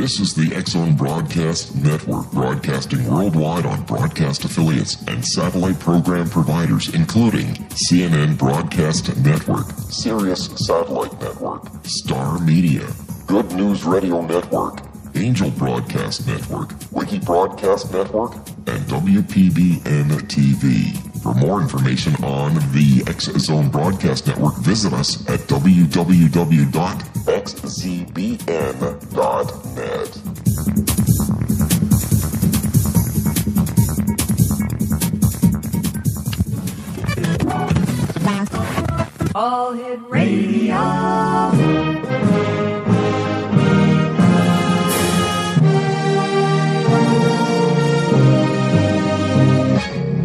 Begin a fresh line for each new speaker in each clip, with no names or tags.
This is the X-Zone Broadcast Network, broadcasting worldwide on broadcast affiliates and satellite program providers, including CNN Broadcast Network, Sirius Satellite Network, Star Media, Good News Radio Network, Angel Broadcast Network, Wiki Broadcast Network, and WPBN TV. For more information on the X-Zone Broadcast Network, visit us at www.xzbn.net.
All Hit Radio.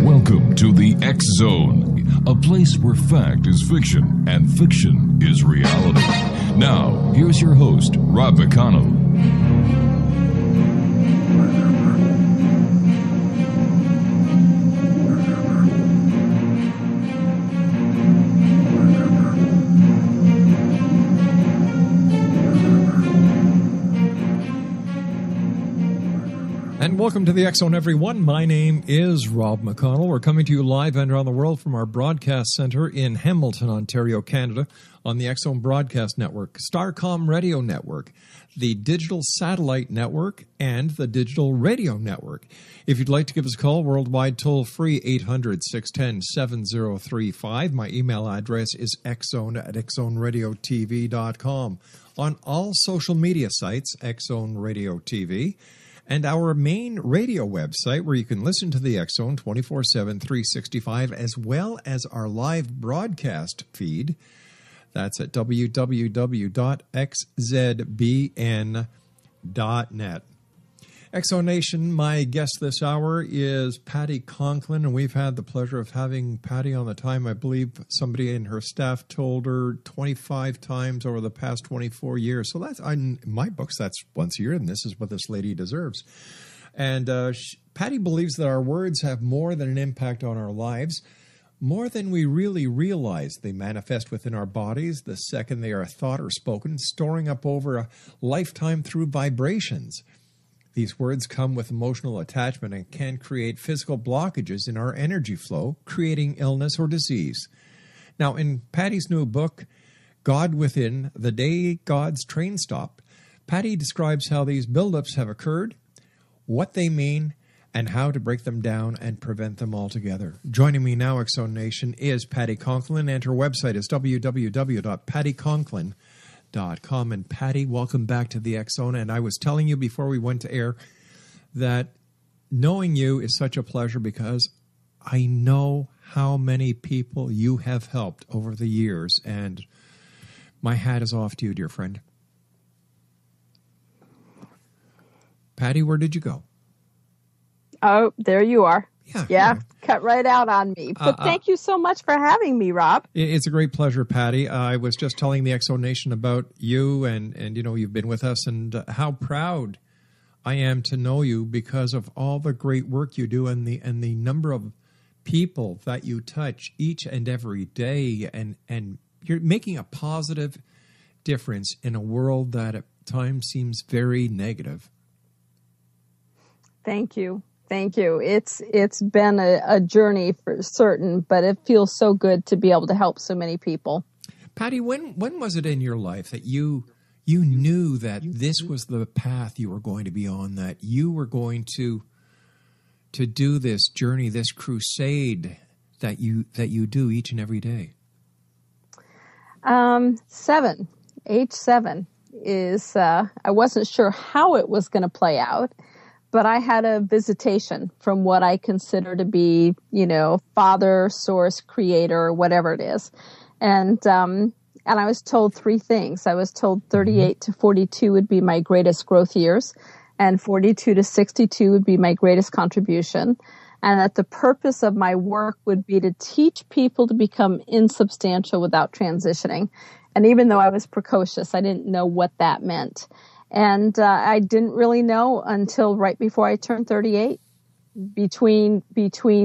Welcome to the X-Zone, a place where fact is fiction and fiction is reality. Now, here's your host, Rob McConnell.
And welcome to the X-Zone, everyone. My name is Rob McConnell. We're coming to you live and around the world from our broadcast center in Hamilton, Ontario, Canada, on the X-Zone Broadcast Network, Starcom Radio Network, the Digital Satellite Network, and the Digital Radio Network. If you'd like to give us a call, worldwide toll-free, 800-610-7035. My email address is xzone@xzoneradiotv.com. On all social media sites, X-Zone Radio TV. And our main radio website, where you can listen to the X-Zone 24/7, 365, as well as our live broadcast feed. That's at www.xzbn.net. X-Zone Nation, my guest this hour is PATTI CONKLIN, and we've had the pleasure of having PATTI on the time. I believe somebody in her staff told her 25 times over the past 24 years. So that's, in my books, that's once a year, and this is what this lady deserves. And PATTI believes that our words have more than an impact on our lives, more than we really realize. They manifest within our bodies the second they are thought or spoken, storing up over a lifetime through vibrations. These words come with emotional attachment and can create physical blockages in our energy flow, creating illness or disease. Now, in PATTI's new book, God Within, The Day God's Train Stopped, PATTI describes how these buildups have occurred, what they mean, and how to break them down and prevent them altogether. Joining me now, X-Zone Nation, is PATTI CONKLIN, and her website is www.patticonklin.com. And PATTI, welcome back to the X-Zone. And I was telling you before we went to air that knowing you is such a pleasure because I know how many people you have helped over the years. And my hat is off to you, dear friend. PATTI, where did you go?
Oh, there you are.
Yeah.
Cut right out on me. But thank you so much for having me, Rob.
It's a great pleasure, PATTI. I was just telling the X-Zone Nation about you and you know, you've been with us and how proud I am to know you because of all the great work you do and the number of people that you touch each and every day. And you're making a positive difference in a world that at times seems very negative.
Thank you. Thank you. It's been a journey for certain, but it feels so good to be able to help so many people.
PATTI, when was it in your life that you knew that this was the path you were going to be on, that you were going to do this journey, this crusade that you do each and every day?
Age 7 is, I wasn't sure how it was going to play out. But I had a visitation from what I consider to be, Father, Source, Creator, whatever it is. And I was told three things. I was told 38 to 42 would be my greatest growth years, and 42 to 62 would be my greatest contribution. And that the purpose of my work would be to teach people to become insubstantial without transitioning. And even though I was precocious, I didn't know what that meant. And I didn't really know until right before I turned 38. Between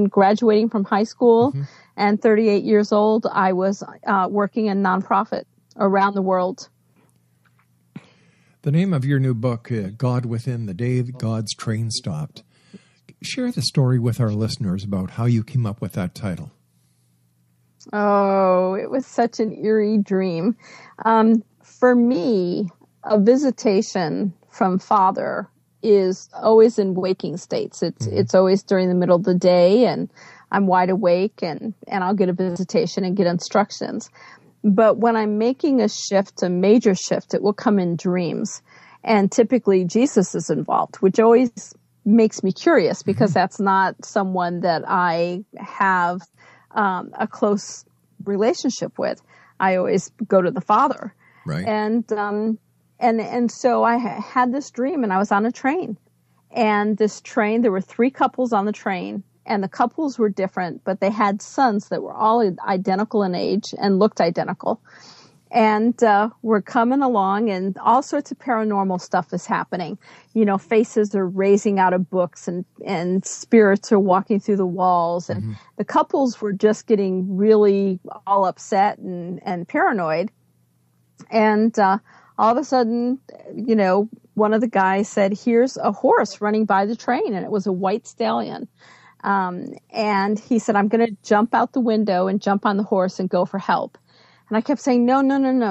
graduating from high school and 38 years old, I was working in nonprofit around the world.
The name of your new book, God Within, The Day God's Train Stopped. Share the story with our listeners about how you came up with that title.
Oh, it was such an eerie dream. For me, a visitation from Father is always in waking states. It's always during the middle of the day, and I'm wide awake, and I'll get a visitation and get instructions. But when I'm making a shift, a major shift, it will come in dreams. And typically Jesus is involved, which always makes me curious because that's not someone that I have a close relationship with. I always go to the Father.
Right.
And so I had this dream, and I was on a train. And this train, there were 3 couples on the train, and the couples were different, but they had sons that were all identical in age and looked identical. And we're coming along, and all sorts of paranormal stuff is happening. You know, faces are raising out of books, and spirits are walking through the walls. And the couples were just getting really all upset and paranoid. And all of a sudden, you know, one of the guys said, "Here's a horse running by the train," and it was a white stallion. And he said, "I'm going to jump out the window and jump on the horse and go for help." And I kept saying, no,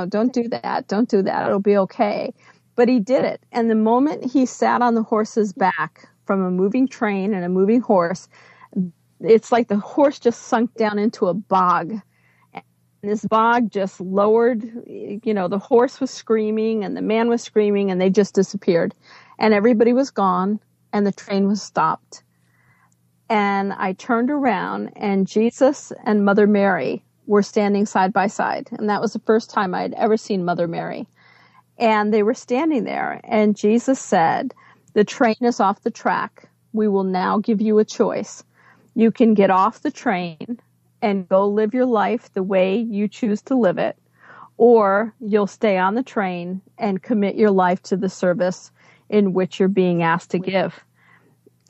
don't do that. Don't do that. It'll be okay. But he did it. And the moment he sat on the horse's back from a moving train and a moving horse, it's like the horse just sunk down into a bog. And this bog just lowered, you know, the horse was screaming and the man was screaming, and they just disappeared. And everybody was gone, and the train was stopped. And I turned around, and Jesus and Mother Mary were standing side by side. And that was the first time I had ever seen Mother Mary. And they were standing there. And Jesus said, "The train is off the track. We will now give you a choice. You can get off the train and go live your life the way you choose to live it, or you'll stay on the train and commit your life to the service in which you're being asked to give."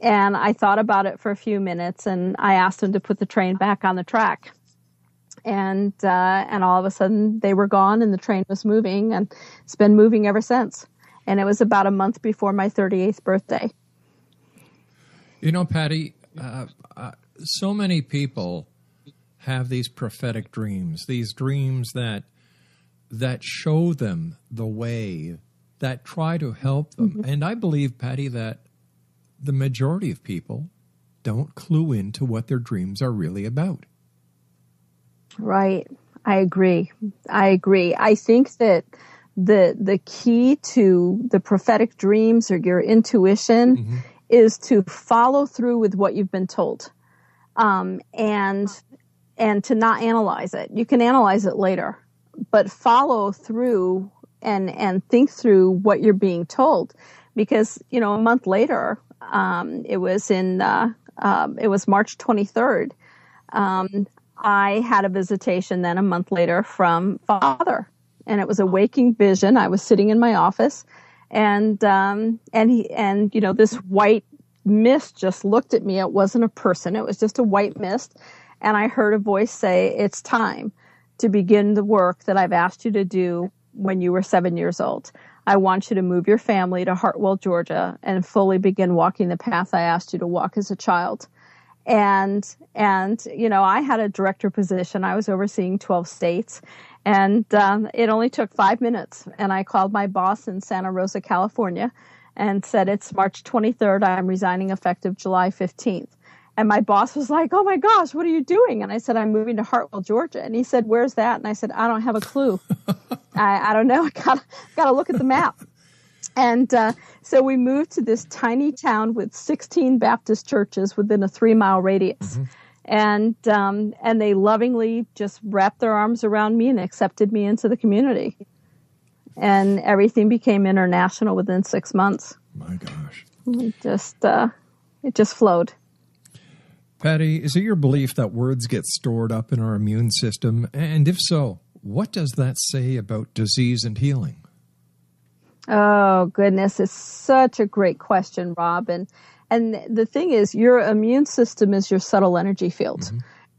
And I thought about it for a few minutes, and I asked him to put the train back on the track. And all of a sudden they were gone, and the train was moving, and it's been moving ever since. And it was about a month before my 38th birthday.
You know, Patti, so many people have these prophetic dreams, these dreams that show them the way, that try to help them. And I believe, Patti, that the majority of people don't clue into what their dreams are really about.
Right. I agree. I think that the key to the prophetic dreams or your intuition is to follow through with what you've been told, and to not analyze it. You can analyze it later, but follow through and think through what you're being told, because, you know, a month later, it was March 23rd. I had a visitation then a month later from Father, and it was a waking vision. I was sitting in my office, and you know, this white mist just looked at me. It wasn't a person. It was just a white mist. And I heard a voice say, "It's time to begin the work that I've asked you to do when you were 7 years old. I want you to move your family to Hartwell, Georgia, and fully begin walking the path I asked you to walk as a child." And, you know, I had a director position. I was overseeing 12 states, and it only took 5 minutes. And I called my boss in Santa Rosa, California, and said, "It's March 23rd. I'm resigning effective July 15th. And my boss was like, "Oh my gosh, what are you doing?" And I said, "I'm moving to Hartwell, Georgia." And he said, "Where's that?" And I said, "I don't have a clue. I don't know. I gotta look at the map." And so we moved to this tiny town with 16 Baptist churches within a 3-mile radius. And they lovingly just wrapped their arms around me and accepted me into the community. And everything became international within 6 months.
My gosh.
It just flowed.
Patti, is it your belief that words get stored up in our immune system? And if so, what does that say about disease and healing?
Oh, goodness. It's such a great question, Rob. And the thing is, your immune system is your subtle energy field.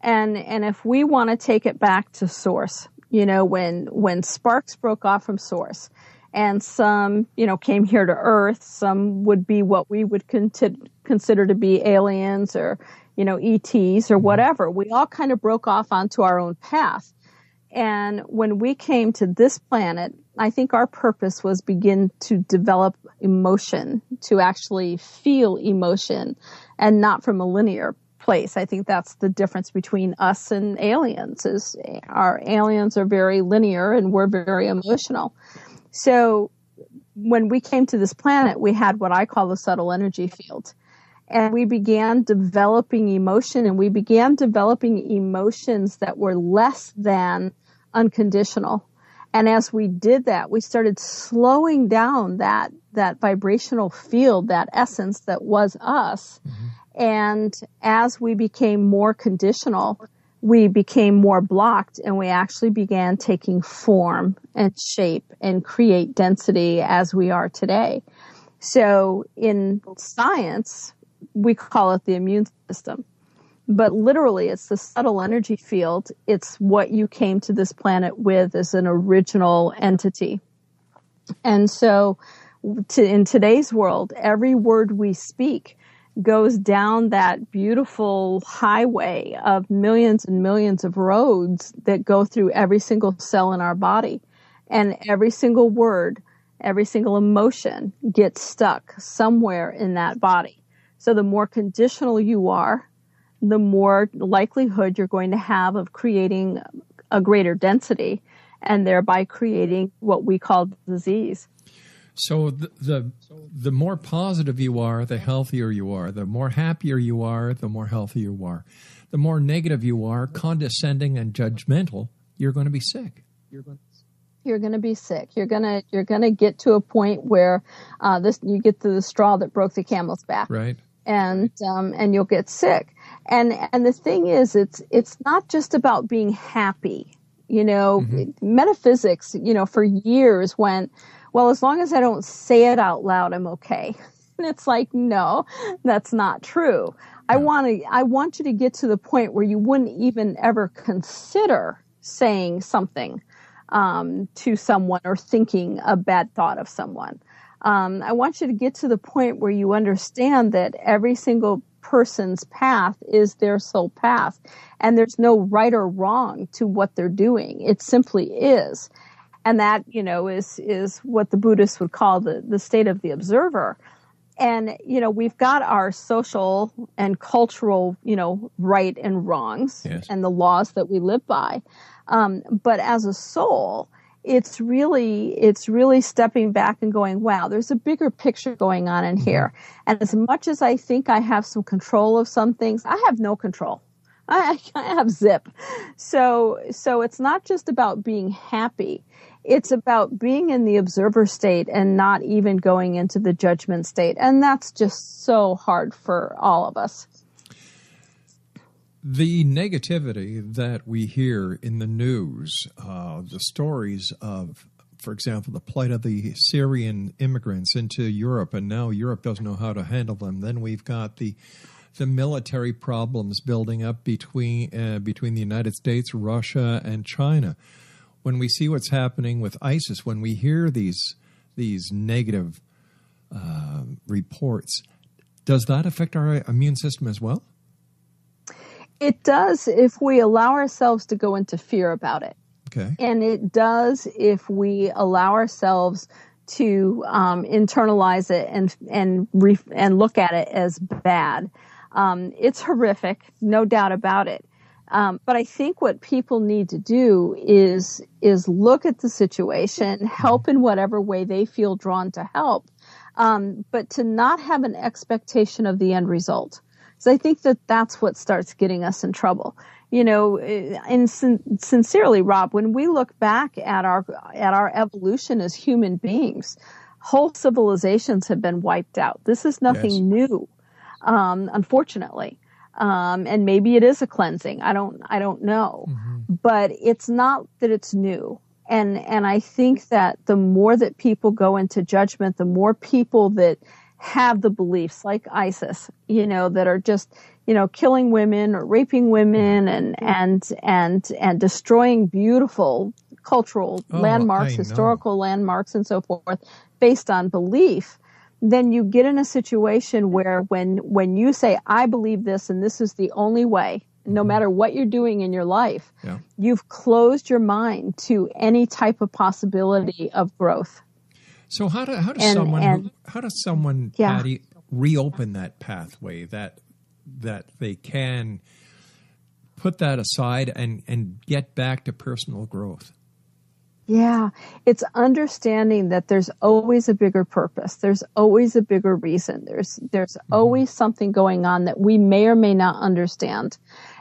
And if we want to take it back to source, you know, when sparks broke off from source And some, came here to Earth. Some would be what we would consider to be aliens or, ETs or whatever. We all kind of broke off onto our own path. And when we came to this planet, I think our purpose was begin to develop emotion, to actually feel emotion, and not from a linear place. I think that's the difference between us and aliens, is our aliens are very linear and we're very emotional. So when we came to this planet, we had what I call the subtle energy field. And we began developing emotion, and we began developing emotions that were less than unconditional. And as we did that, we started slowing down that vibrational field, that essence that was us. Mm-hmm. And as we became more conditional, we became more blocked, and we actually began taking form and shape and create density as we are today. So in science, we call it the immune system. But literally, it's the subtle energy field. It's what you came to this planet with as an original entity. And so in today's world, every word we speak goes down that beautiful highway of millions and millions of roads that go through every single cell in our body. And every single word, every single emotion gets stuck somewhere in that body. So the more conditional you are, the more likelihood you're going to have of creating a greater density and thereby creating what we call disease.
So the more positive you are, the healthier you are. The more happier you are, the more healthy you are. The more negative you are, condescending and judgmental, you're going to be sick.
You're going to be sick. You're going to get to a point where you get to the straw that broke the camel's back.
Right.
And you'll get sick. And the thing is, it's not just about being happy. Mm-hmm. Metaphysics, for years went, well, as long as I don't say it out loud, I'm okay. And it's like, no, that's not true. Yeah. I want you to get to the point where you wouldn't even ever consider saying something to someone or thinking a bad thought of someone. I want you to get to the point where you understand that every single person's path is their soul path, and there's no right or wrong to what they're doing. It simply is. And that, is what the Buddhists would call the state of the observer. And, we've got our social and cultural, right and wrongs, yes, and the laws that we live by. But as a soul, it's really stepping back and going, wow, there's a bigger picture going on in here. And as much as I think I have some control of some things, I have no control. I have zip. So it's not just about being happy. It's about being in the observer state and not even going into the judgment state. And that's just so hard for all of us.
The negativity that we hear in the news, the stories of, for example, the plight of the Syrian immigrants into Europe, and now Europe doesn't know how to handle them. Then we've got the military problems building up between the United States, Russia, and China. When we see what's happening with ISIS, when we hear these negative reports, does that affect our immune system as well?
It does if we allow ourselves to go into fear about it.
Okay.
And it does if we allow ourselves to internalize it and look at it as bad. It's horrific, no doubt about it. But I think what people need to do is look at the situation, help in whatever way they feel drawn to help, but to not have an expectation of the end result. So I think that's what starts getting us in trouble. And sincerely, Rob, when we look back at our evolution as human beings, whole civilizations have been wiped out. This is nothing new, unfortunately. And maybe it is a cleansing. I don't know, but it's not that it's new. And I think that the more that people go into judgment, the more people that have the beliefs like ISIS, that are just, killing women or raping women and destroying beautiful cultural
Oh,
landmarks,
I know.
historical landmarks, and so forth, based on belief, then you get in a situation where when you say, I believe this and this is the only way, no matter what you're doing in your life,
Yeah.
you've closed your mind to any type of possibility of growth.
So how does someone,
Yeah.
Patty, reopen that pathway that they can put that aside and get back to personal growth?
Yeah, it's understanding that there's always a bigger purpose. There's always a bigger reason. There's always something going on that we may or may not understand.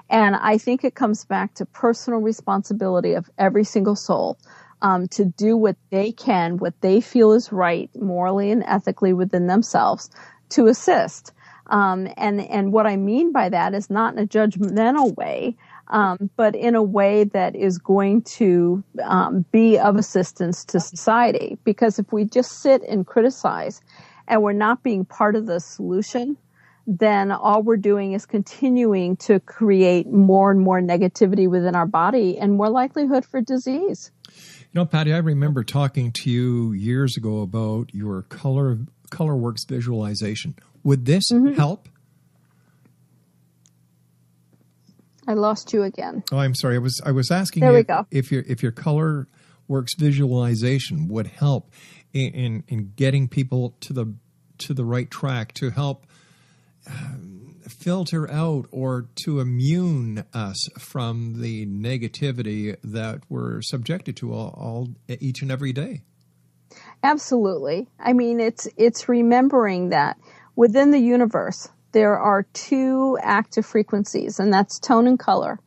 And I think it comes back to personal responsibility of every single soul to do what they can, what they feel is right, morally and ethically within themselves, to assist. And what I mean by that is not in a judgmental way, but in a way that is going to be of assistance to society. Because if we just sit and criticize and we're not being part of the solution, then all we're doing is continuing to create more and more negativity within our body and more likelihood for disease.
You know, Patty, I remember talking to you years ago about your ColorWorks visualization. Would this help?
I lost you again.
Oh, I'm sorry. I was asking
There
you
we go.
if your ColorWorks visualization would help in getting people to the right track to help filter out or to immune us from the negativity that we're subjected to all each and every day.
Absolutely. I mean, it's remembering that within the universe, there are two active frequencies, and that's tone and color.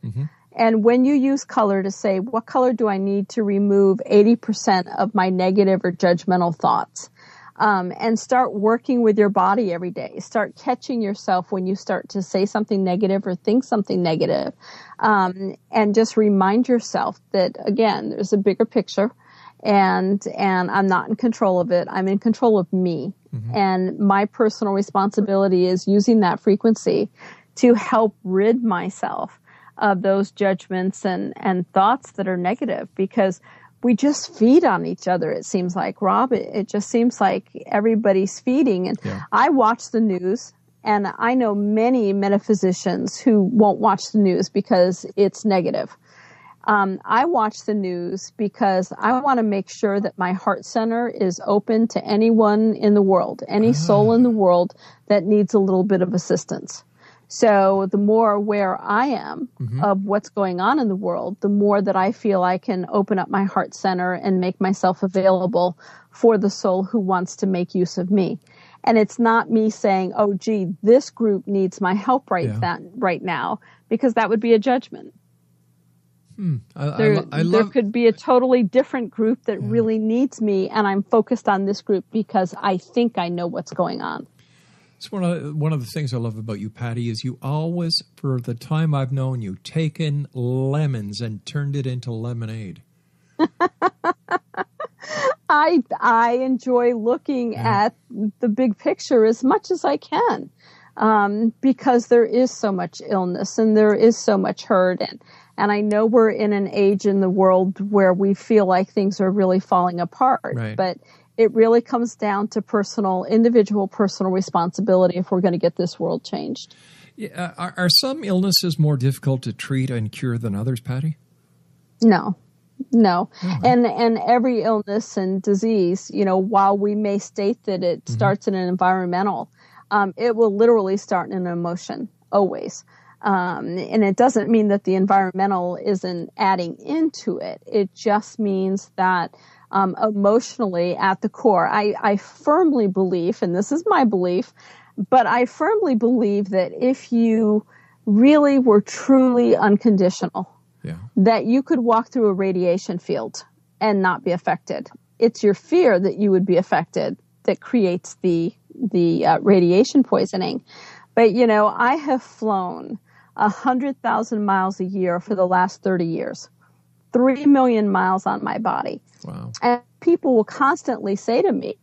And when you use color to say, what color do I need to remove 80% of my negative or judgmental thoughts? And start working with your body every day. Start catching yourself when you start to say something negative or think something negative. And just remind yourself that, again, there's a bigger picture. And I'm not in control of it. I'm in control of me. And my personal responsibility is using that frequency to help rid myself of those judgments and thoughts that are negative, because we just feed on each other, it seems like, Rob. It just seems like everybody's feeding. And I watch the news, and I know many metaphysicians who won't watch the news because it's negative. I watch the news because I want to make sure that my heart center is open to anyone in the world, any soul in the world that needs a little bit of assistance. So the more aware I am of what's going on in the world, the more that I feel I can open up my heart center and make myself available for the soul who wants to make use of me. And it's not me saying, oh, gee, this group needs my help right now, because that would be a judgment. There could be a totally different group that really needs me, and I'm focused on this group because I think I know what's going on.
It's one of the things I love about you, Patty, is you always, for the time I've known you, taken lemons and turned it into lemonade.
I enjoy looking at the big picture as much as I can, because there is so much illness and there is so much hurt. And I know we're in an age in the world where we feel like things are really falling apart.
Right.
But it really comes down to individual personal responsibility if we're going to get this world changed.
Yeah, are some illnesses more difficult to treat and cure than others, Patty?
No. And every illness and disease, while we may state that it starts in an environmental, it will literally start in an emotion, always. And it doesn't mean that the environmental isn't adding into it. It just means that emotionally at the core, I firmly believe, and this is my belief, but I firmly believe that if you really were truly unconditional, that you could walk through a radiation field and not be affected. It's your fear that you would be affected that creates the radiation poisoning. But, I have flown 100,000 miles a year for the last 30 years, 3 million miles on my body.
Wow.
And people will constantly say to me,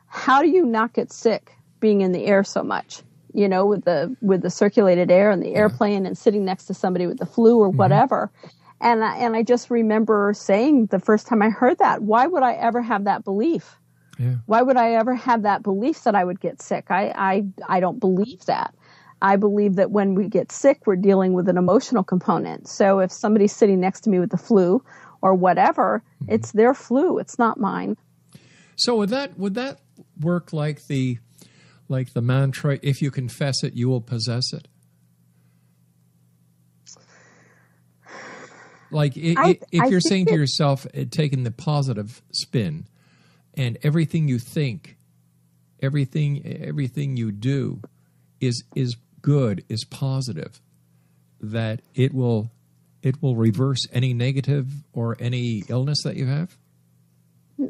how do you not get sick being in the air so much? With the circulated air and the airplane and sitting next to somebody with the flu or whatever. And I just remember saying the first time I heard that, why would I ever have that belief?
Yeah.
Why would I ever have that belief that I would get sick? I don't believe that. I believe that when we get sick, we're dealing with an emotional component. So if somebody's sitting next to me with the flu or whatever, it's their flu. It's not mine.
So would that work like the mantra, if you confess it, you will possess it? Like if you're saying to yourself, taking the positive spin, and everything you think, everything you do is good, is positive, that it will reverse any negative or any illness that you have?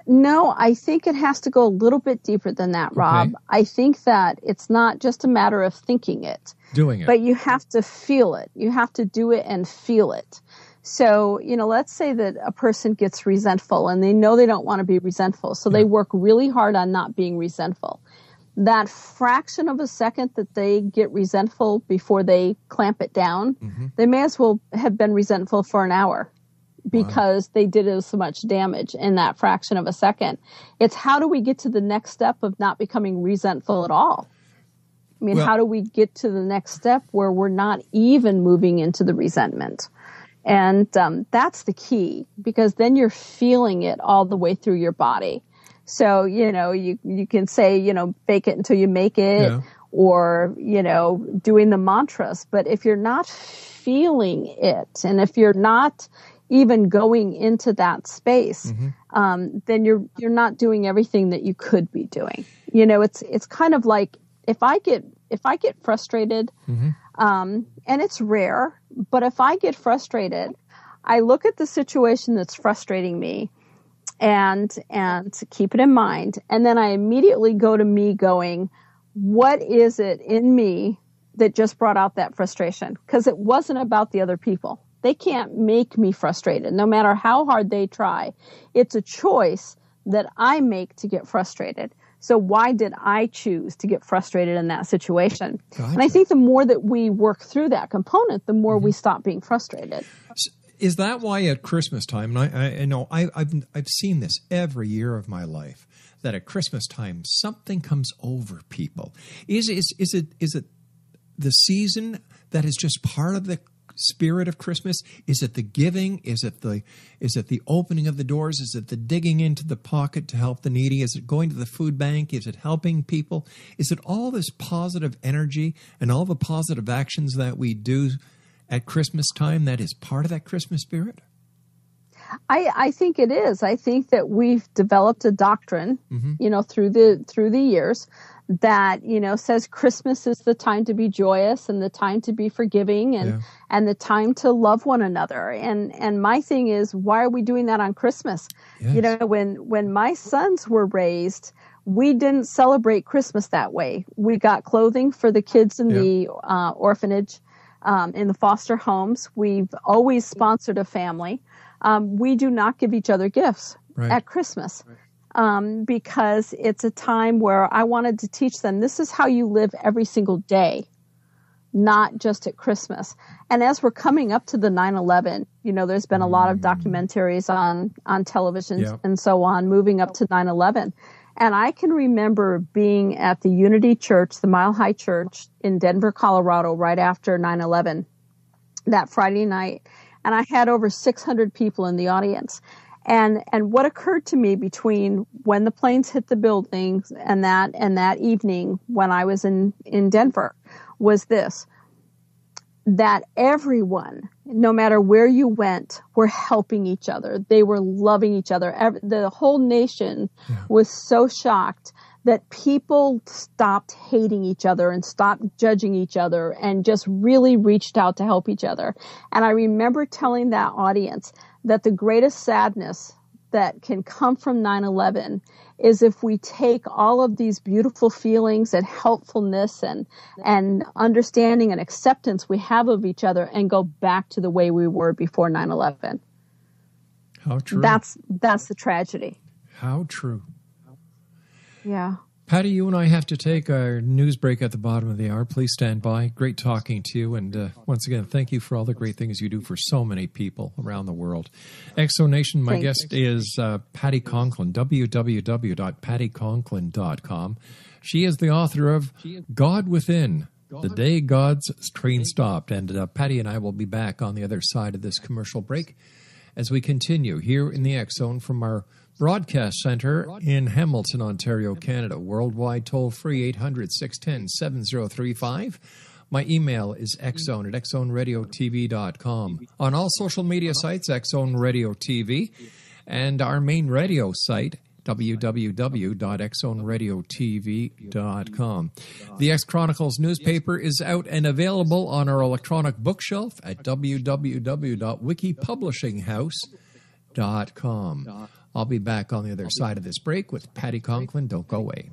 No, I think it has to go a little bit deeper than that, Rob.
Okay.
I think that it's not just a matter of thinking it.
Doing it.
But you have to feel it. You have to do it and feel it. So, let's say that a person gets resentful and they know they don't want to be resentful. So they work really hard on not being resentful. That fraction of a second that they get resentful before they clamp it down, they may as well have been resentful for an hour because they did so much damage in that fraction of a second. It's how do we get to the next step of not becoming resentful at all? I mean, how do we get to the next step where we're not even moving into the resentment? And that's the key, because then you're feeling it all the way through your body. So, you can say, fake it until you make it, or, doing the mantras. But if you're not feeling it, and if you're not even going into that space, then you're not doing everything that you could be doing. It's kind of like if I get frustrated, and it's rare, but if I get frustrated, I look at the situation that's frustrating me and keep it in mind. And then I immediately go to me going, what is it in me that just brought out that frustration? Because it wasn't about the other people. They can't make me frustrated, no matter how hard they try. It's a choice that I make to get frustrated. So why did I choose to get frustrated in that situation? Gotcha. And I think the more that we work through that component, the more we stop being frustrated.
Is that why at Christmas time, and I know I've seen this every year of my life, that at Christmas time something comes over people? Is it the season that is just part of the spirit of Christmas? Is it the giving? Is it the opening of the doors? Is it the digging into the pocket to help the needy? Is it going to the food bank? Is it helping people? Is it all this positive energy and all the positive actions that we do at Christmas time that is part of that Christmas spirit?
I think it is. I think that we've developed a doctrine, through the years that, says Christmas is the time to be joyous and the time to be forgiving and the time to love one another. And my thing is, why are we doing that on Christmas? Yes. When my sons were raised, we didn't celebrate Christmas that way. We got clothing for the kids in the orphanage, in the foster homes. We've always sponsored a family. We do not give each other gifts at Christmas. Because it's a time where I wanted to teach them this is how you live every single day, not just at Christmas. And as we're coming up to the 9/11, there's been a lot of documentaries on television and so on, moving up to 9/11. And I can remember being at the Unity Church, the Mile High Church in Denver, Colorado, right after 9/11, that Friday night. And I had over 600 people in the audience. And what occurred to me between when the planes hit the buildings and that evening when I was in Denver was this, that everyone, no matter where you went, were helping each other. They were loving each other. The whole nation was so shocked that people stopped hating each other and stopped judging each other and just really reached out to help each other. And I remember telling that audience that the greatest sadness that can come from 9/11 is if we take all of these beautiful feelings and helpfulness and understanding and acceptance we have of each other and go back to the way we were before 9/11.
How true.
That's the tragedy.
How true.
Yeah.
Patty, you and I have to take our news break at the bottom of the hour. Please stand by. Great talking to you. And once again, thank you for all the great things you do for so many people around the world. Exonation, my guest is Patti Conklin, www.patticonklin.com. She is the author of God Within, The Day God's Train Stopped. And Patty and I will be back on the other side of this commercial break as we continue here in the X Zone from our broadcast center in Hamilton, Ontario, Canada. Worldwide toll-free 800-610-7035. My email is xzone at xzoneradiotv.com. On all social media sites, Xzone Radio TV. And our main radio site, www.xzoneradiotv.com. The X Chronicles newspaper is out and available on our electronic bookshelf at www.wikipublishinghouse.com. I'll be back on the other side of this break with Patti Conklin. Don't go away.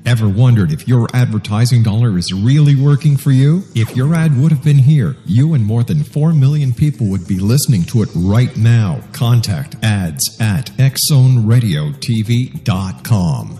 Ever wondered if your advertising dollar is really working for you? If your ad would have been here, you and more than 4 million people would be listening to it right now. Contact ads at xzoneradiotv.com.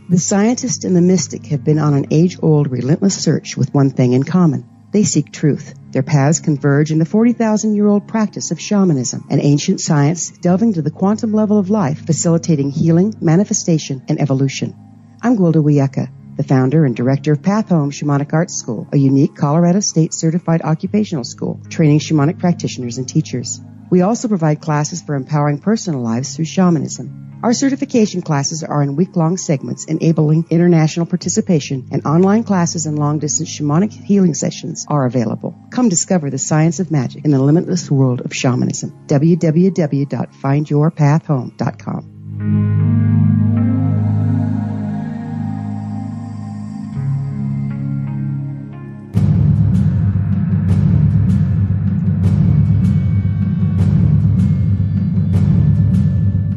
The scientist and the mystic have been on an age-old, relentless search with one thing in common. They seek truth. Their paths converge in the 40,000-year-old practice of shamanism, an ancient science delving to the quantum level of life, facilitating healing, manifestation, and evolution. I'm Gwilda Wiyaka, the founder and director of Path Home Shamanic Arts School, a unique Colorado State-certified occupational school training shamanic practitioners and teachers. We also provide classes for empowering personal lives through shamanism. Our certification classes are in week-long segments enabling international participation, and online classes and long-distance shamanic healing sessions are available. Come discover the science of magic in the limitless world of shamanism. www.findyourpathhome.com.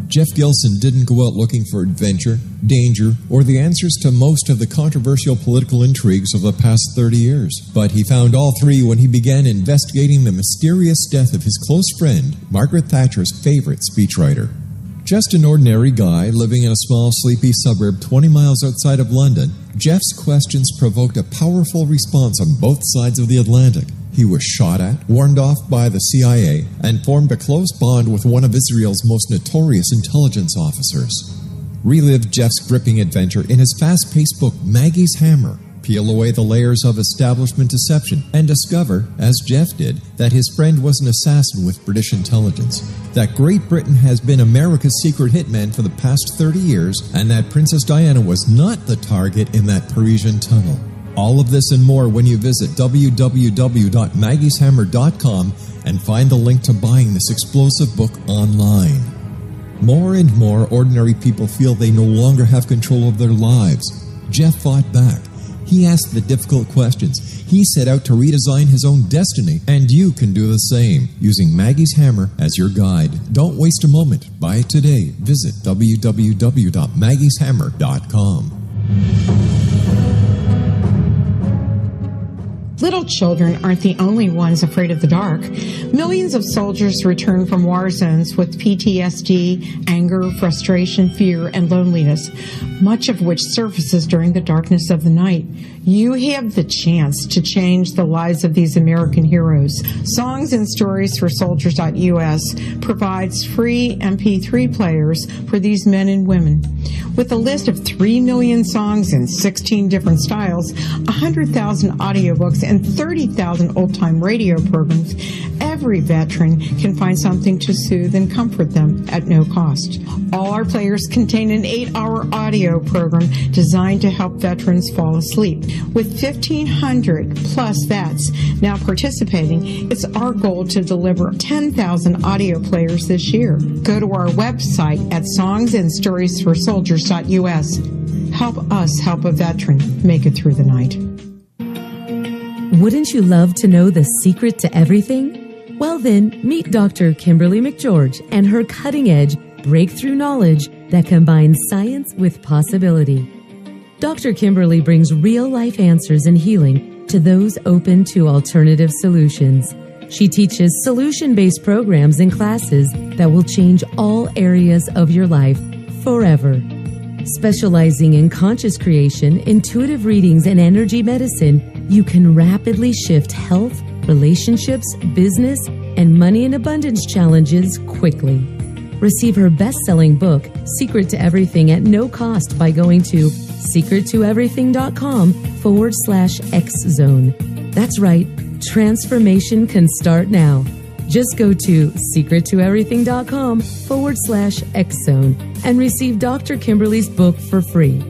Jeff Gilson didn't go out looking for adventure, danger, or the answers to most of the controversial political intrigues of the past 30 years. But he found all three when he began investigating the mysterious death of his close friend, Margaret Thatcher's favorite speechwriter. Just an ordinary guy living in a small, sleepy suburb 20 miles outside of London, Jeff's questions provoked a powerful response on both sides of the Atlantic. He was shot at, warned off by the CIA, and formed a close bond with one of Israel's most notorious intelligence officers. Relive Jeff's gripping adventure in his fast-paced book, Maggie's Hammer. Peel away the layers of establishment deception and discover, as Jeff did, that his friend was an assassin with British intelligence, that Great Britain has been America's secret hitman for the past 30 years, and that Princess Diana was not the target in that Parisian tunnel. All of this and more when you visit www.maggieshammer.com and find the link to buying this explosive book online. More and more ordinary people feel they no longer have control of their lives. Jeff fought back. He asked the difficult questions. He set out to redesign his own destiny, and you can do the same using Maggie's Hammer as your guide. Don't waste a moment. Buy it today. Visit www.maggieshammer.com.
Little children aren't the only ones afraid of the dark. Millions of soldiers return from war zones with PTSD, anger, frustration, fear, and loneliness, much of which surfaces during the darkness of the night. You have the chance to change the lives of these American heroes. Songs and Stories for Soldiers.us provides free MP3 players for these men and women. With a list of 3 million songs in 16 different styles, 100,000 audiobooks, and 30,000 old-time radio programs, every veteran can find something to soothe and comfort them at no cost. All our players contain an 8-hour audio program designed to help veterans fall asleep. With 1,500 plus vets now participating, it's our goal to deliver 10,000 audio players this year. Go to our website at songsandstoriesforsoldiers.us. Help us help a veteran make it through the night.
Wouldn't you love to know the secret to everything? Well then, meet Dr. Kimberly McGeorge and her cutting-edge breakthrough knowledge that combines science with possibility. Dr. Kimberly brings real-life answers and healing to those open to alternative solutions. She teaches solution-based programs and classes that will change all areas of your life forever. Specializing in conscious creation, intuitive readings, and energy medicine, you can rapidly shift health, relationships, business, and money and abundance challenges quickly. Receive her best-selling book, Secret to Everything, at no cost by going to secrettoeverything.com/X-Zone. That's right, transformation can start now. Just go to secrettoeverything.com/X-Zone and receive Dr. Kimberly's book for free.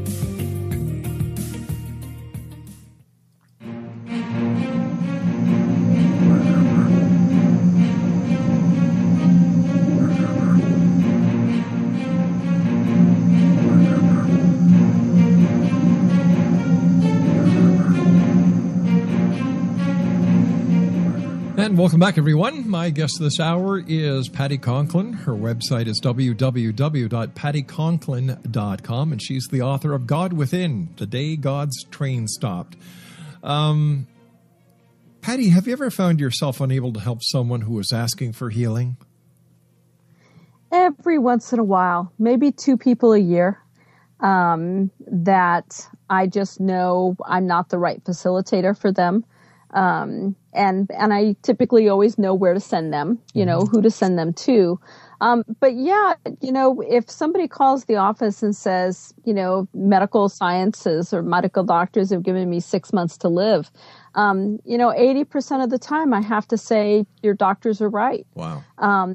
And welcome back, everyone. My guest this hour is Patti Conklin. Her website is www.patticonklin.com, and she's the author of God Within, The Day God's Train Stopped. Patti, have you ever found yourself unable to help someone who is asking for healing?
Every once in a while, maybe 2 people a year, that I just know I'm not the right facilitator for them. And I typically always know where to send them, who to send them to. But yeah, if somebody calls the office and says, medical sciences or medical doctors have given me 6 months to live, 80% of the time I have to say, your doctors are right.
Wow.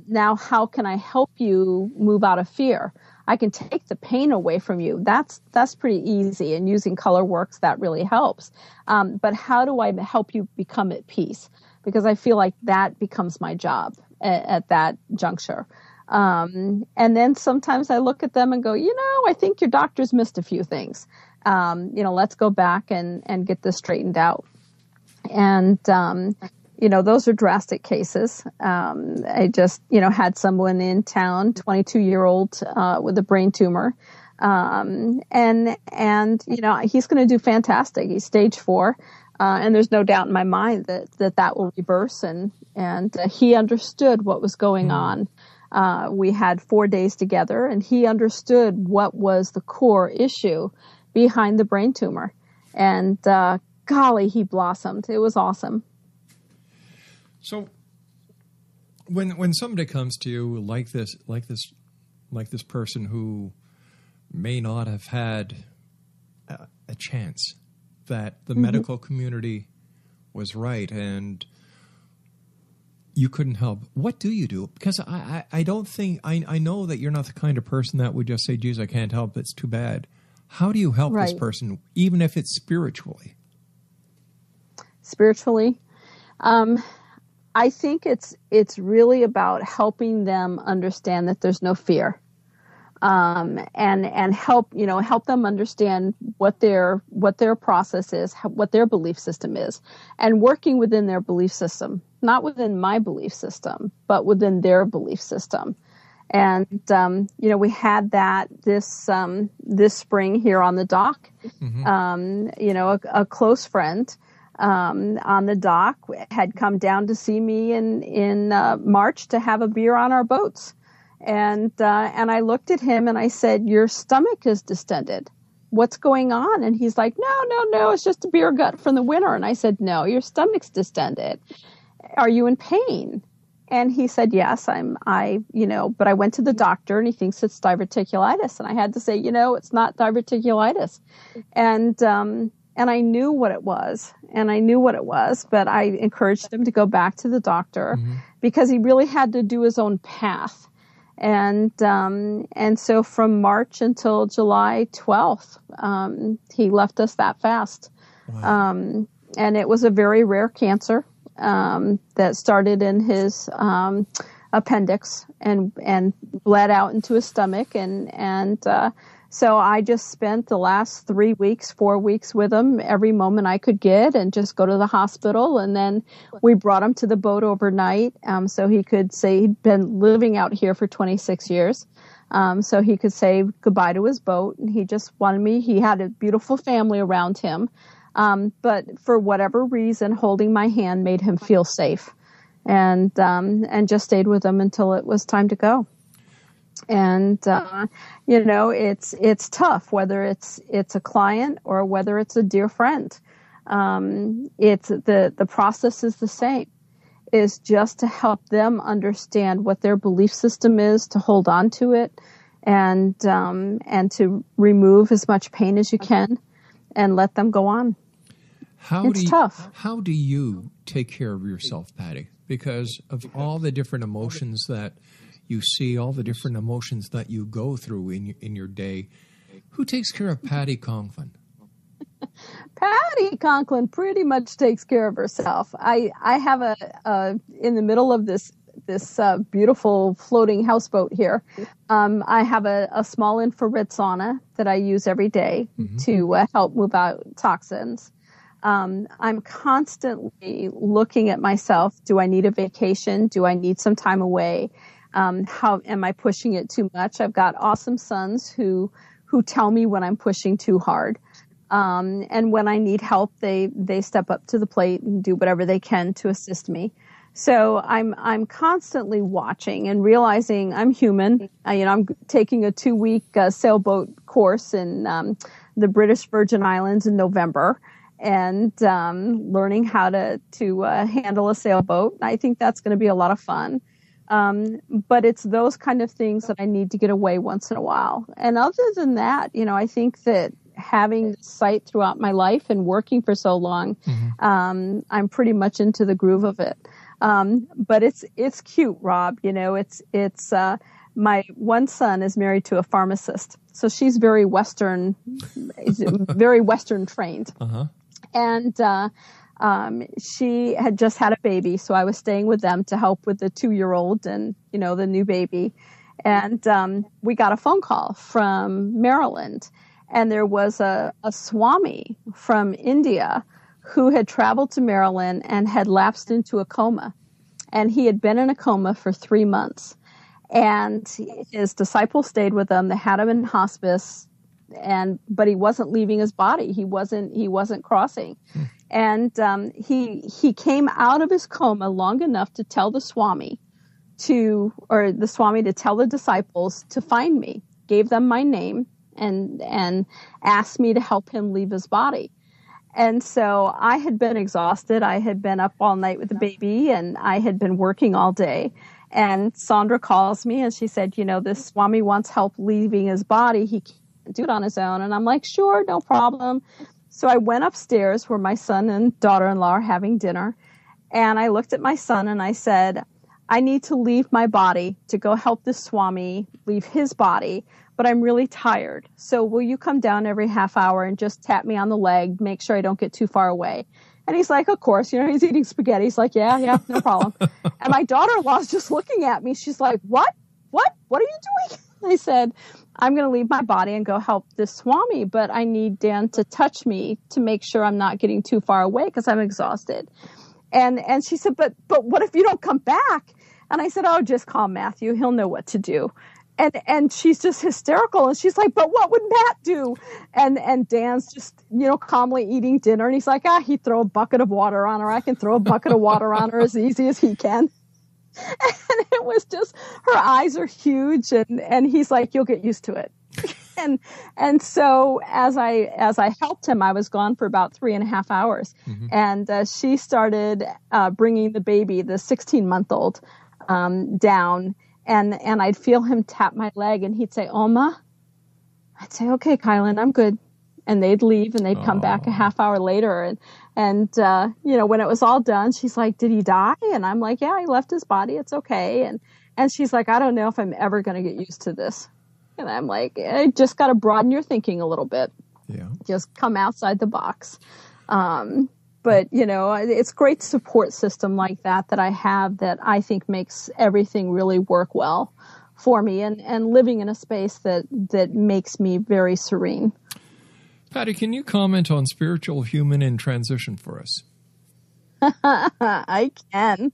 Now, how can I help you move out of fear? I can take the pain away from you. That's pretty easy. And using color works, that really helps. But how do I help you become at peace? Because I feel like that becomes my job at that juncture. And then sometimes I look at them and go, I think your doctor's missed a few things. Let's go back and get this straightened out. And, those are drastic cases. I just, had someone in town, 22-year-old, with a brain tumor. And he's going to do fantastic. He's stage 4. And there's no doubt in my mind that will reverse. And he understood what was going on. We had 4 days together, and he understood what was the core issue behind the brain tumor. And, golly, he blossomed. It was awesome.
So when somebody comes to you like this person who may not have had a chance, that the medical community was right and you couldn't help, what do you do? Because I don't think, I know that you're not the kind of person that would just say, geez, I can't help, it's too bad. How do you help this person, even if it's spiritually?
Spiritually? I think it's really about helping them understand that there's no fear, and help them understand what their process is, what their belief system is, and working within their belief system, not within my belief system, but within their belief system. And we had that this spring here on the dock. A close friend on the dock, had come down to see me in March to have a beer on our boats. And I looked at him and I said, "Your stomach is distended. What's going on?" And he's like, no, it's just a beer gut from the winter. And I said, "No, your stomach's distended. Are you in pain?" And he said, "Yes, but I went to the doctor and he thinks it's diverticulitis." And I had to say, it's not diverticulitis. And I knew what it was, but I encouraged him to go back to the doctor because he really had to do his own path. And so from March until July 12th, he left us that fast. Wow. And it was a very rare cancer that started in his appendix and bled out into his stomach. So I just spent the last 4 weeks with him every moment I could get and just go to the hospital. And then we brought him to the boat overnight so he could say he'd been living out here for 26 years. So he could say goodbye to his boat. And he just wanted me. He had a beautiful family around him. But for whatever reason, holding my hand made him feel safe and just stayed with him until it was time to go. And, it's tough, whether it's a client or whether it's a dear friend. It's the process is the same, is just to help them understand what their belief system is, to hold on to it and to remove as much pain as you can and let them go on. It's tough.
How do you take care of yourself, Patti? Because of all the different emotions that you see, all the different emotions that you go through in your day, who takes care of Patti Conklin?
Patti Conklin pretty much takes care of herself. I have in the middle of this beautiful floating houseboat here, I have a small infrared sauna that I use every day to help move out toxins. I'm constantly looking at myself. Do I need a vacation? Do I need some time away? How am I pushing it too much? I've got awesome sons who tell me when I'm pushing too hard. And when I need help, they step up to the plate and do whatever they can to assist me. So I'm constantly watching and realizing I'm human. I'm taking a 2-week sailboat course in the British Virgin Islands in November, and learning how to handle a sailboat. I think that's going to be a lot of fun. But it's those kind of things that I need to get away once in a while. And other than that, I think that having sight throughout my life and working for so long, I'm pretty much into the groove of it. But it's cute, Rob. It's my one son is married to a pharmacist, so she's very Western trained. And she had just had a baby, so I was staying with them to help with the 2-year-old and, the new baby. And we got a phone call from Maryland, and there was a Swami from India who had traveled to Maryland and had lapsed into a coma. And he had been in a coma for 3 months. And his disciples stayed with him. They had him in hospice, but he wasn't leaving his body. He wasn't crossing. And he came out of his coma long enough to tell the Swami to tell the disciples to find me, gave them my name, and asked me to help him leave his body. And so I had been exhausted. I had been up all night with the baby, and I had been working all day. And Sandra calls me, and she said, this Swami wants help leaving his body. He can't do it on his own. And I'm like, sure, no problem. So I went upstairs where my son and daughter-in-law are having dinner. And I looked at my son and I said, I need to leave my body to go help this Swami leave his body, but I'm really tired. So will you come down every half hour and just tap me on the leg, make sure I don't get too far away? And he's like, of course, he's eating spaghetti. He's like, yeah, no problem. And my daughter-in-law's just looking at me. She's like, what are you doing? I said, I'm going to leave my body and go help this Swami, but I need Dan to touch me to make sure I'm not getting too far away because I'm exhausted. And she said, but what if you don't come back? And I said, oh, just call Matthew. He'll know what to do. And she's just hysterical. And she's like, but what would Matt do? And Dan's just, calmly eating dinner. And he's like, he'd throw a bucket of water on her. I can throw a bucket of water on her as easy as he can. And it was just, her eyes are huge. And he's like, you'll get used to it. And so as I helped him, I was gone for about 3.5 hours. Mm-hmm. And she started bringing the baby, the 16-month-old, down. And I'd feel him tap my leg, and he'd say, Oma. I'd say, okay, Kylan, I'm good. And they'd leave, and they'd come back a half hour later. And when it was all done, she's like, did he die? And I'm like, yeah, he left his body. It's okay. And she's like, I don't know if I'm ever going to get used to this. And I'm like, just got to broaden your thinking a little bit. Yeah. Just come outside the box. But, it's great support system like that I have that I think makes everything really work well for me and living in a space that makes me very serene.
Patti, can you comment on spiritual human in transition for us?
I can.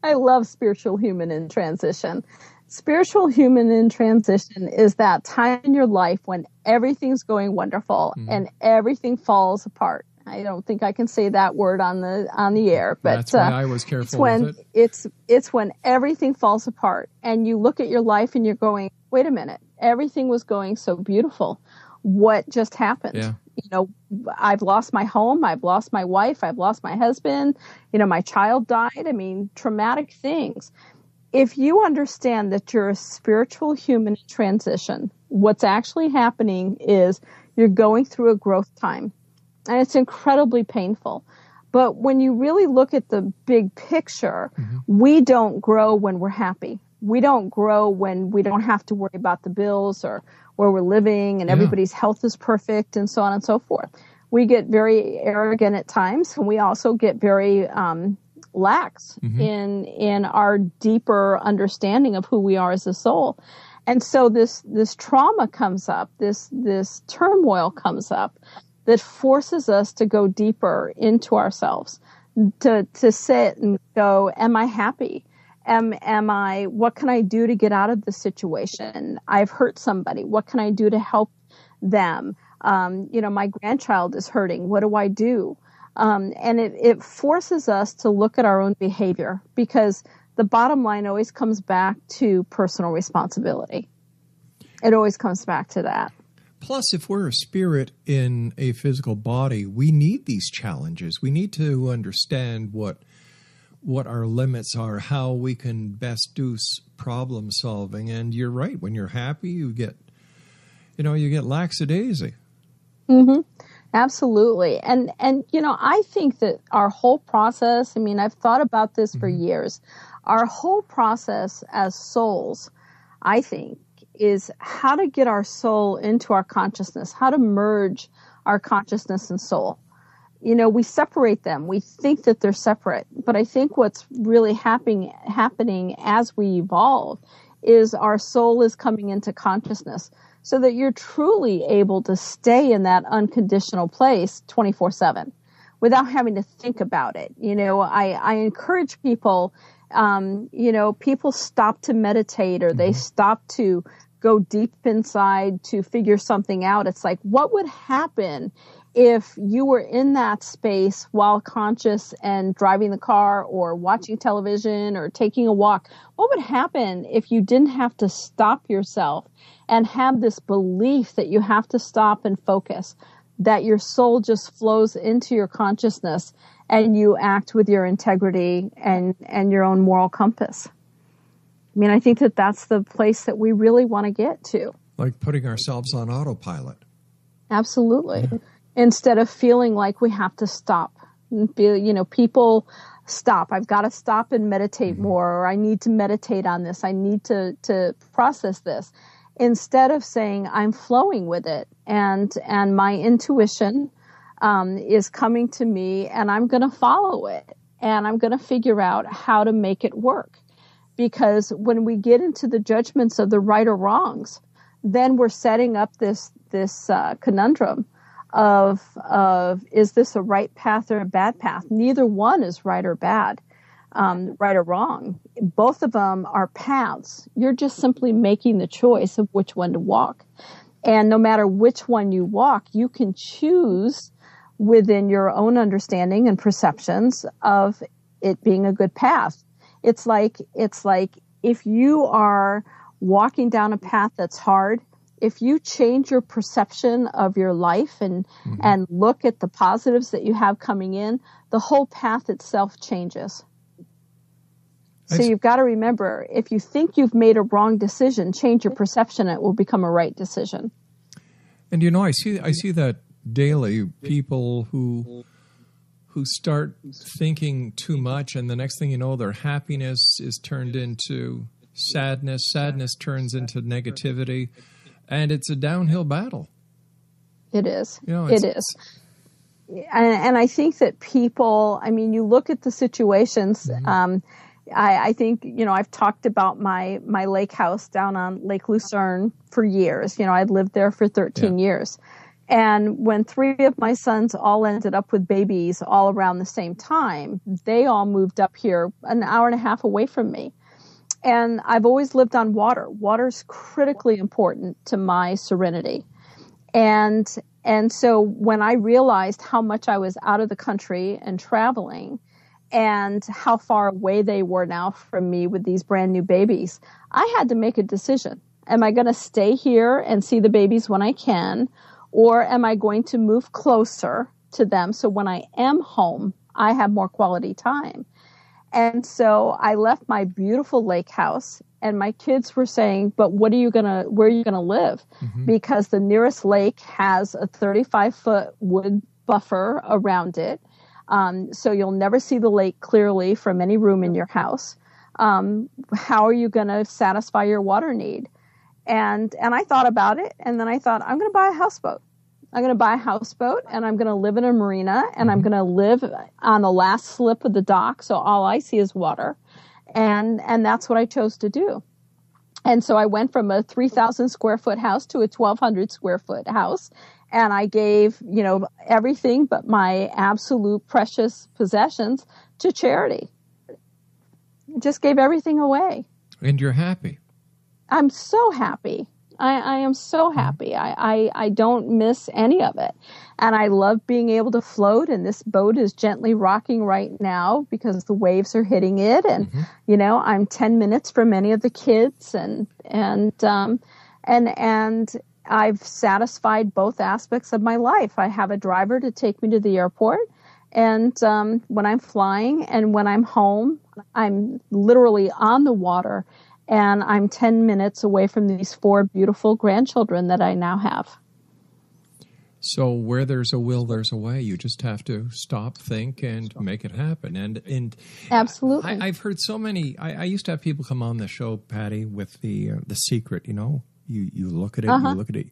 I love spiritual human in transition. Spiritual human in transition is that time in your life when everything's going wonderful and everything falls apart. I don't think I can say that word on the air, but
that's why I was careful with
it. It's when everything falls apart and you look at your life and you're going, wait a minute, everything was going so beautiful. What just happened? Yeah. I've lost my home. I've lost my wife. I've lost my husband. My child died. I mean, traumatic things. If you understand that you're a spiritual human in transition, what's actually happening is you're going through a growth time. And it's incredibly painful. But when you really look at the big picture, we don't grow when we're happy. We don't grow when we don't have to worry about the bills or where we're living and everybody's health is perfect and so on and so forth. We get very arrogant at times, and we also get very lax in our deeper understanding of who we are as a soul. And so this trauma comes up, this turmoil comes up that forces us to go deeper into ourselves, to sit and go, am I happy? What can I do to get out of this situation? I've hurt somebody. What can I do to help them? My grandchild is hurting. What do I do? And it forces us to look at our own behavior, because the bottom line always comes back to personal responsibility. It always comes back to that.
Plus, if we're a spirit in a physical body, we need these challenges. We need to understand what our limits are, how we can best do problem solving. And you're right. When you're happy, you get lackadaisy. Mm-hmm.
Absolutely. And I think that our whole process, I've thought about this for years. Our whole process as souls, I think, is how to get our soul into our consciousness, how to merge our consciousness and soul. We separate them. We think that they're separate. But I think what's really happening as we evolve is our soul is coming into consciousness, so that you're truly able to stay in that unconditional place 24/7 without having to think about it. I encourage people, people stop to meditate, or they stop to go deep inside to figure something out. It's like, what would happen if you were in that space while conscious and driving the car or watching television or taking a walk? What would happen if you didn't have to stop yourself and have this belief that you have to stop and focus, that your soul just flows into your consciousness and you act with your integrity and your own moral compass? I think that that's the place that we really want to get to.
Like putting ourselves on autopilot.
Absolutely. Yeah. Instead of feeling like we have to stop. People stop. I've got to stop and meditate more, or I need to meditate on this. I need to process this. Instead of saying, I'm flowing with it, and my intuition is coming to me, and I'm going to follow it, and I'm going to figure out how to make it work. Because when we get into the judgments of the right or wrongs, then we're setting up this conundrum of is this a right path or a bad path? Neither one is right or bad. right or wrong. Both of them are paths. You're just simply making the choice of which one to walk. And no matter which one you walk, you can choose within your own understanding and perceptions of it being a good path. It's like if you are walking down a path that's hard, if you change your perception of your life and look at the positives that you have coming in, the whole path itself changes. So you've got to remember, if you think you've made a wrong decision, change your perception, it will become a right decision.
And I see that daily, people who start thinking too much, and the next thing you know, their happiness is turned into sadness. Sadness turns into negativity, and it's a downhill battle.
It is. It is. And I think that people, you look at the situations. I think, I've talked about my lake house down on Lake Lucerne for years. I'd lived there for 13 years. And when 3 of my sons all ended up with babies all around the same time, they all moved up here an hour and a half away from me. And I've always lived on water. Water's critically important to my serenity. And so when I realized how much I was out of the country and traveling, and how far away they were now from me with these brand new babies, I had to make a decision. Am I going to stay here and see the babies when I can, or am I going to move closer to them so when I am home, I have more quality time? And so I left my beautiful lake house, and my kids were saying, but where are you going to live? Because the nearest lake has a 35-foot wood buffer around it. So you'll never see the lake clearly from any room in your house. How are you going to satisfy your water need? And I thought about it, and then I thought, I'm going to buy a houseboat. I'm going to buy a houseboat, and I'm going to live in a marina, and I'm going to live on the last slip of the dock, so all I see is water. And that's what I chose to do. And so I went from a 3,000 square foot house to a 1,200 square foot house. And I gave, everything but my absolute precious possessions to charity. Just gave everything away.
And you're happy.
I'm so happy. I am so happy. I don't miss any of it. And I love being able to float. And this boat is gently rocking right now because the waves are hitting it. And, I'm 10 minutes from any of the kids. And I've satisfied both aspects of my life. I have a driver to take me to the airport. And when I'm flying and when I'm home, I'm literally on the water. And I'm 10 minutes away from these 4 beautiful grandchildren that I now have.
So where there's a will, there's a way. You just have to stop, think, and make it happen. And
absolutely,
I've heard so many. I used to have people come on the show, Patti, with the secret. You look at it, you look at it.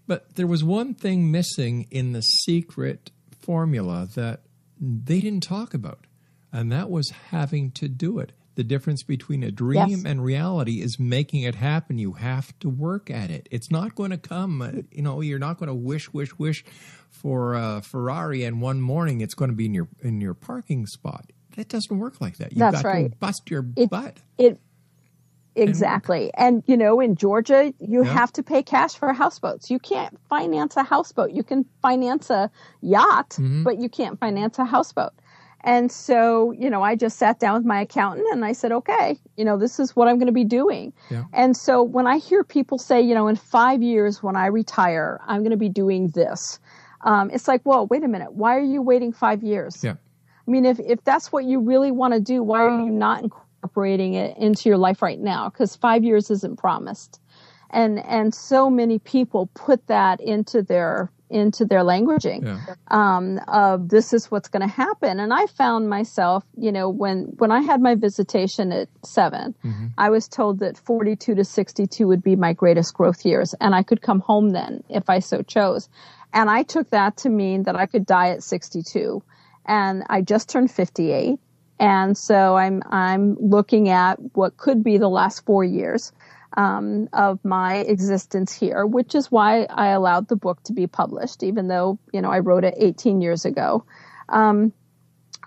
But there was one thing missing in the secret formula that they didn't talk about, and that was having to do it. The difference between a dream and reality is making it happen. You have to work at it. It's not going to come. You're not going to wish for a Ferrari, and one morning it's going to be in your parking spot. That doesn't work like that. You've got to bust your butt.
Exactly. And in Georgia, you have to pay cash for houseboats. You can't finance a houseboat. You can finance a yacht, but you can't finance a houseboat. And so, I just sat down with my accountant and I said, okay, this is what I'm going to be doing. Yeah. And so when I hear people say, in 5 years when I retire, I'm going to be doing this. It's like, well, wait a minute. Why are you waiting 5 years? Yeah. I mean, if that's what you really want to do, why are you not incorporating it into your life right now? Because 5 years isn't promised. And so many people put that into their languaging of this is what's going to happen. And I found myself, when I had my visitation at 7, I was told that 42 to 62 would be my greatest growth years. And I could come home then if I so chose. And I took that to mean that I could die at 62. And I just turned 58. And so I'm looking at what could be the last 4 years of my existence here, which is why I allowed the book to be published, even though, I wrote it 18 years ago.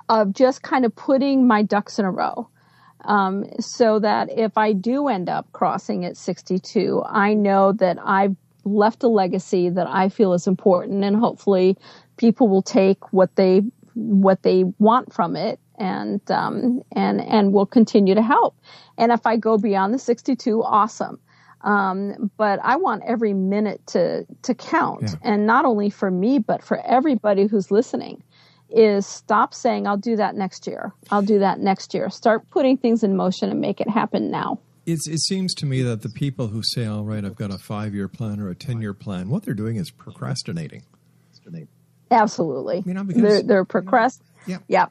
of just kind of putting my ducks in a row. So that if I do end up crossing at 62, I know that I've left a legacy that I feel is important, and hopefully people will take what they want from it and will continue to help. And if I go beyond the 62, awesome. But I want every minute to count, and not only for me, but for everybody who's listening. Is stop saying, I'll do that next year. I'll do that next year. Start putting things in motion and make it happen now.
It seems to me that the people who say, all right, I've got a 5-year plan or a 10-year plan, what they're doing is procrastinating.
Absolutely.
You know, because,
they're procrastinating. Yeah.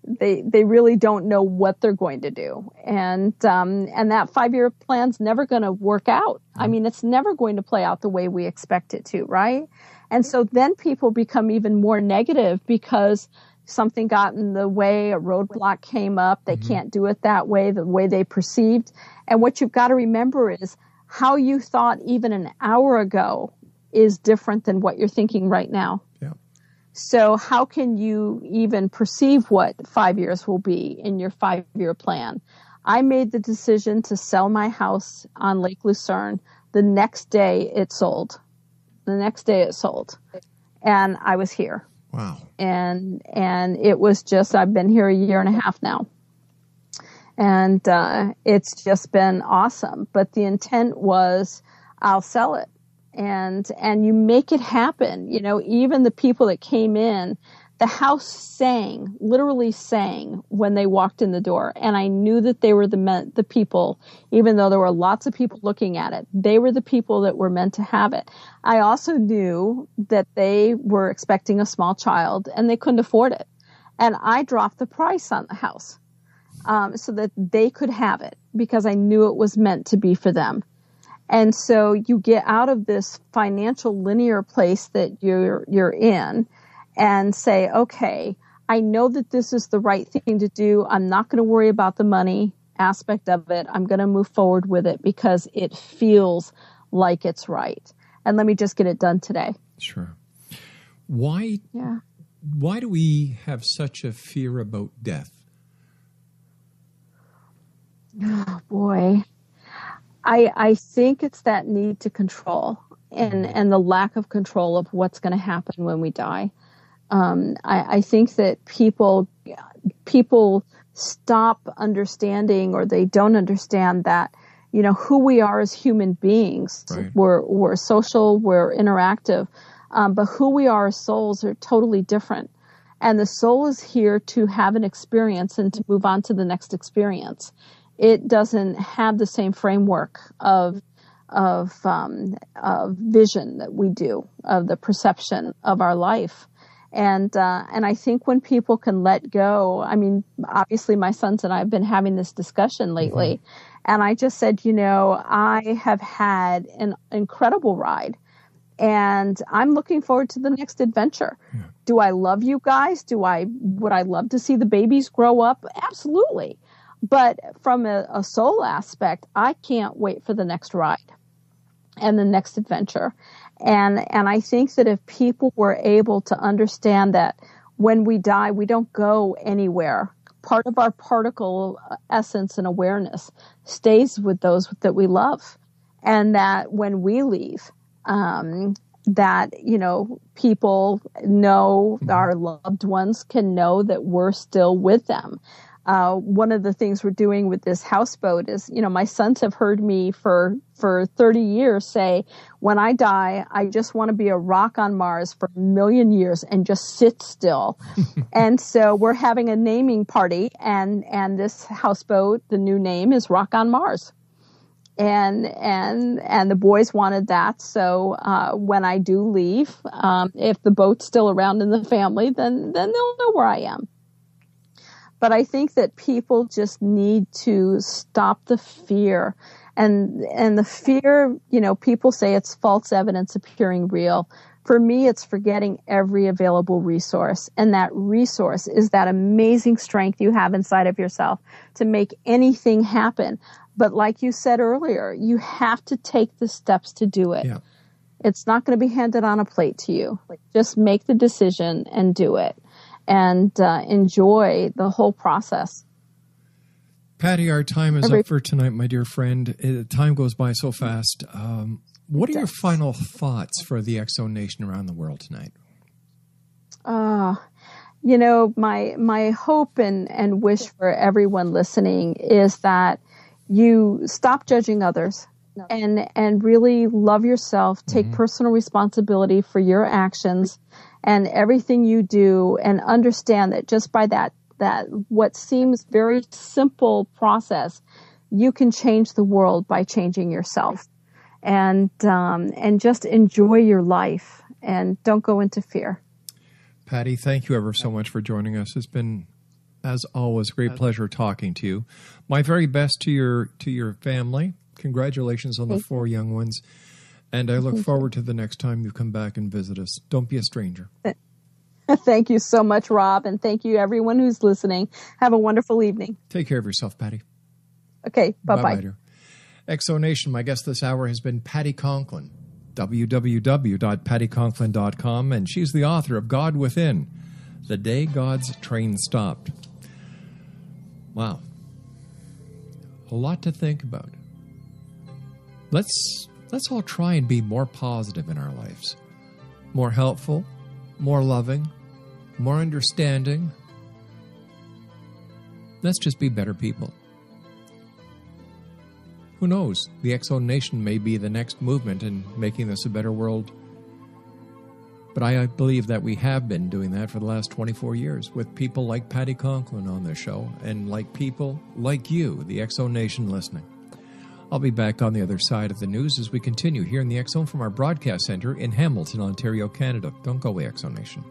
They really don't know what they're going to do. And that 5-year plan's never going to work out. I mean, it's never going to play out the way we expect it to, right? And so then people become even more negative because something got in the way, a roadblock came up, they can't do it that way, the way they perceived. And what you've got to remember is how you thought even an hour ago is different than what you're thinking right now. Yeah. So how can you even perceive what 5 years will be in your 5-year plan? I made the decision to sell my house on Lake Lucerne. The next day it sold. And I was here.
Wow.
And it was just, I've been here a year and a half now. And it's just been awesome. But the intent was, I'll sell it. And you make it happen. You know, even the people that came in, the house literally sang when they walked in the door. And I knew that they were the people, even though there were lots of people looking at it, they were the people that were meant to have it. I also knew that they were expecting a small child and they couldn't afford it. And I dropped the price on the house so that they could have it because I knew it was meant to be for them. And so you get out of this financial linear place that you're in and say, okay, I know that this is the right thing to do. I'm not going to worry about the money aspect of it. I'm going to move forward with it because it feels like it's right. And let me just get it done today.
Sure. Why do we have such a fear about death?
Oh, boy. I think it's that need to control and the lack of control of what's going to happen when we die. I think that people stop understanding, or they don't understand that, you know, who we are as human beings. Right. We're social, we're interactive, but who we are as souls are totally different. And the soul is here to have an experience and to move on to the next experience. It doesn't have the same framework of vision that we do, of the perception of our life. And I think when people can let go, I mean, obviously my sons and I have been having this discussion lately, and I just said, you know, I have had an incredible ride, and I'm looking forward to the next adventure. Yeah. Do I love you guys? Would I love to see the babies grow up? Absolutely. But from a soul aspect, I can't wait for the next ride and the next adventure. And I think that if people were able to understand that when we die, we don't go anywhere. Part of our particle essence and awareness stays with those that we love. And that when we leave, that, you know, people know, our loved ones can know that we're still with them. One of the things we're doing with this houseboat is, you know, my sons have heard me for 30 years say, when I die, I just want to be a rock on Mars for 1 million years and just sit still. And so we're having a naming party, and this houseboat, the new name is Rock on Mars. And the boys wanted that. So, when I do leave, if the boat's still around in the family, then they'll know where I am. But I think that people just need to stop the fear. And the fear, you know, people say it's false evidence appearing real. For me, it's forgetting every available resource. And that resource is that amazing strength you have inside of yourself to make anything happen. But like you said earlier, you have to take the steps to do it. Yeah. It's not going to be handed on a plate to you. Just make the decision and do it. and enjoy the whole process.
Patti, our time is up for tonight, my dear friend. Time goes by so fast. What are your final thoughts for the X-Zone Nation around the world tonight?
My hope and wish for everyone listening is that you stop judging others and really love yourself, take personal responsibility for your actions and everything you do, and understand that just by that what seems very simple process, you can change the world by changing yourself. And just enjoy your life and don't go into fear.
Patti, thank you ever so much for joining us. It's been, as always, a great pleasure talking to you. My very best to your family. Congratulations on the 4 young ones. And I look forward to the next time you come back and visit us. Don't be a stranger.
Thank you so much, Rob, and thank you everyone who's listening. Have a wonderful evening.
Take care of yourself, Patti.
Okay, bye-bye.
Bye-bye, dear. X-Zone Nation, my guest this hour has been Patti Conklin, www.patticonklin.com, and she's the author of God Within, The Day God's Train Stopped. Wow. A lot to think about. Let's all try and be more positive in our lives, more helpful, more loving, more understanding. Let's just be better people. Who knows? The X-Zone Nation may be the next movement in making this a better world. But I believe that we have been doing that for the last 24 years with people like Patti Conklin on this show and like people like you, the X-Zone Nation, listening. I'll be back on the other side of the news as we continue here in the X-Zone from our broadcast center in Hamilton, Ontario, Canada. Don't go away, X-Zone Nation.